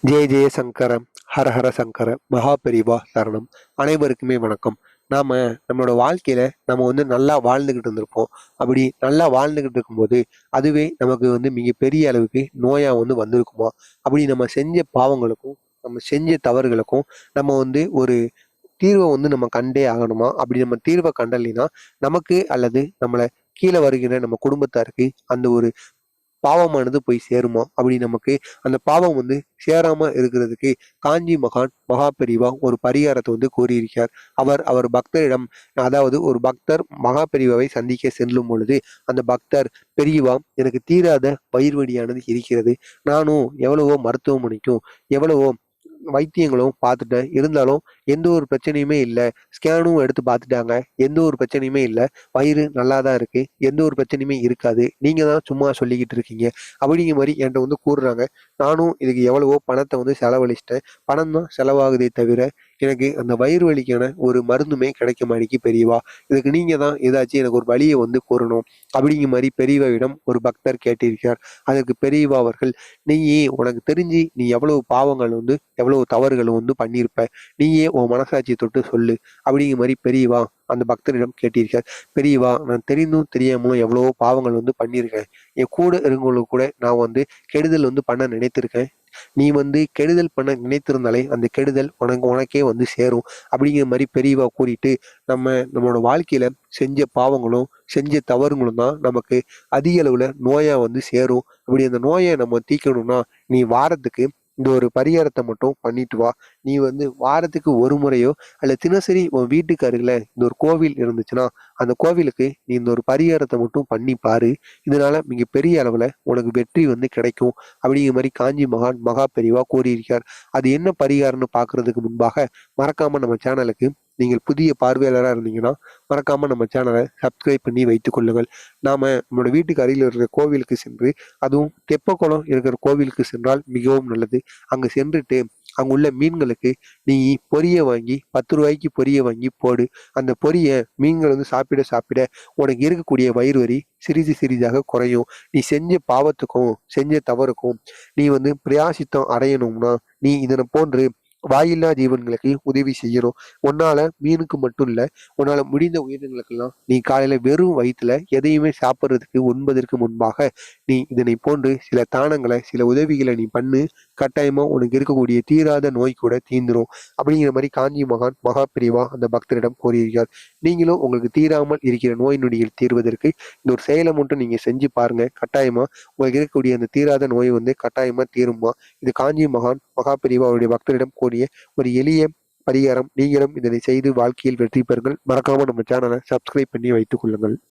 ஜெய ஜெய சங்கரம், ஹர ஹர சங்கர, மகாபெரிவா சரணம். அனைவருக்குமே வணக்கம். நம்மளோட வாழ்க்கையில நம்ம நல்லா வாழ்ந்துகிட்டு இருந்திருப்போம். அப்படி நல்லா வாழ்ந்துகிட்டு இருக்கும்போது அதுவே நமக்கு மிகப்பெரிய அளவுக்கு நோயா வந்திருக்குமா? அப்படி நம்ம செஞ்ச பாவங்களுக்கும் நம்ம செஞ்ச தவறுகளுக்கும் நம்ம ஒரு தீர்வை நம்ம கண்டே ஆகணுமா? அப்படி நம்ம தீர்வை கண்டலைன்னா நமக்கு அல்லது நம்மள கீழே வருகிற நம்ம குடும்பத்தாருக்கு அந்த ஒரு பாவமானது போய் சேருமா? அப்படி நமக்கு அந்த பாவம் சேராம இருக்கிறதுக்கு காஞ்சி மகான் மகாபெரிவா ஒரு பரிகாரத்தை கூறியிருக்கிறார். அவர் பக்தரிடம், அதாவது ஒரு பக்தர் மகாபெரிவாவை சந்திக்க செல்லும் பொழுது அந்த பக்தர், பெரியவா எனக்கு தீராத வயிறு வலியானது இருக்கிறது. நானும் எவ்வளவோ மருத்துவமனைக்கும் எவ்வளவோ வைத்தியங்களும் பார்த்துட்டேன். இருந்தாலும் எந்த ஒரு பிரச்சனையுமே இல்ல. ஸ்கேனும் எடுத்து பார்த்துட்டாங்க. எந்த ஒரு பிரச்சனையுமே இல்ல. வயிறு நல்லா தான் இருக்கு. எந்த ஒரு பிரச்சனையுமே இருக்காது. நீங்க தான் சும்மா சொல்லிக்கிட்டு இருக்கீங்க. அப்படிங்கிற மாரி என்ட்ட கூறுறாங்க. நானும் இதுக்கு எவ்வளவோ பணத்த செலவழிச்சுட்டேன். பணம் தான் செலவாகுதே தவிர, எனக்கு அந்த வயிறு வலிக்கான ஒரு மருந்துமே கிடைக்க மாட்டேங்கி பெரியவா. இதுக்கு நீங்க தான் ஏதாச்சும் எனக்கு ஒரு வழிய கூறணும். அப்படிங்கிற மாரி பெரியவாவிடம் ஒரு பக்தர் கேட்டிருக்கிறார். அதற்கு பெரியவா அவர்கள், நீயே உனக்கு தெரிஞ்சு நீ எவ்வளவு பாவங்கள் எவ்வளவு தவறுகள் பண்ணியிருப்ப. நீயே உன் மனசாட்சியை தொட்டு சொல்லு. அப்படிங்கிற மாரி பெரியவா அந்த பக்தரிடம் கேட்டிருக்கார். பெரியவா, நான் தெரிந்தும் தெரியாமலும் எவ்வளவோ பாவங்கள் பண்ணியிருக்கேன். என் கூட இருக்கவங்களுக்கு கூட நான் கெடுதல் பண்ண நினைத்திருக்கேன். நீ கெடுதல் பண்ண நினைத்திருந்தாலே அந்த கெடுதல் உனக்கே சேரும். அப்படிங்கிற மாரி பெரியவா கூறிட்டு, நம்மளோட வாழ்க்கையில செஞ்ச பாவங்களும் செஞ்ச தவறுங்களும் தான் நமக்கு அதிக அளவுல நோயா சேரும். அப்படி அந்த நோயை நம்ம தீர்க்கணும்னா நீ வாரத்துக்கு இந்த ஒரு பரிகாரத்தை மட்டும் பண்ணிட்டு வா. நீ வாரத்துக்கு ஒரு முறையோ அல்ல தினசரி உன் வீட்டுக்கு அருகில இந்த ஒரு கோவில் இருந்துச்சுன்னா அந்த கோவிலுக்கு நீ இந்த ஒரு பரிகாரத்தை மட்டும் பண்ணி பாரு. இதனால மிகப்பெரிய அளவுல உனக்கு வெற்றி கிடைக்கும். அப்படிங்கிற மாரி காஞ்சி மகான் மகாபெரிவா கூறியிருக்கார். அது என்ன பரிகாரம்னு பார்க்கறதுக்கு முன்பாக மறக்காம நம்ம சேனலுக்கு நீங்கள் புதிய பார்வையாளரா இருந்தீங்கன்னா மறக்காம நம்ம சேனலை சப்ஸ்கிரைப் பண்ணி வைத்துக் கொள்ளுங்கள். நம்மளோட வீட்டுக்கு அருகில் இருக்கிற கோவிலுக்கு சென்று, அதுவும் தெப்பக்குளம் இருக்கிற கோவிலுக்கு சென்றால் மிகவும் நல்லது. அங்க சென்றுட்டு அங்குள்ள மீன்களுக்கு நீ பொரிய வாங்கி 10 ரூபாய்க்கு பொரிய வாங்கி போடு. அந்த பொரிய மீன்கள் சாப்பிட சாப்பிட உனக்கு இருக்கக்கூடிய வயிறு வலி சிறிது சிறிதாக குறையும். நீ செஞ்ச பாவத்துக்கும் செஞ்ச தவறுக்கும் நீ பிராயசித்தம் அடையணும்னா நீ இதனை போன்று வாயில்லா ஜீவன்களுக்கு உதவி செய்யணும். உன்னால மீனுக்கு மட்டும் இல்ல, உன்னால முடிந்த உயிரினங்களுக்கெல்லாம் நீ காலையில வெறும் வயிற்றுல எதையுமே சாப்பிட்றதுக்கு உண்பதற்கு முன்பாக நீ இதனை போன்று சில தானங்களை சில உதவிகளை நீ பண்ணு. கட்டாயமா உனக்கு இருக்கக்கூடிய தீராத நோய் கூட தீந்துரும். அப்படிங்கிற மாதிரி காஞ்சி மகான் மகாபிரிவா அந்த பக்தரிடம் கூறியிருக்கார். நீங்களும் உங்களுக்கு தீராமல் இருக்கிற நோய் நொடிகள் தீர்வதற்கு இந்த ஒரு செயலை மட்டும் நீங்க செஞ்சு பாருங்க. கட்டாயமா உங்களுக்கு இருக்கக்கூடிய அந்த தீராத நோய் கட்டாயமா தீருமா. இது காஞ்சி மகான் மகாபிரிவா அவருடைய பக்தரிடம் கூறிய ஒரு எளிய பரிகாரம். நீங்களும் இதனை செய்து வாழ்க்கையில் வெற்றி பெறுங்கள். மறக்காம நம்ம சேனலை சப்ஸ்கிரைப் பண்ணி வைத்துக் கொள்ளுங்கள்.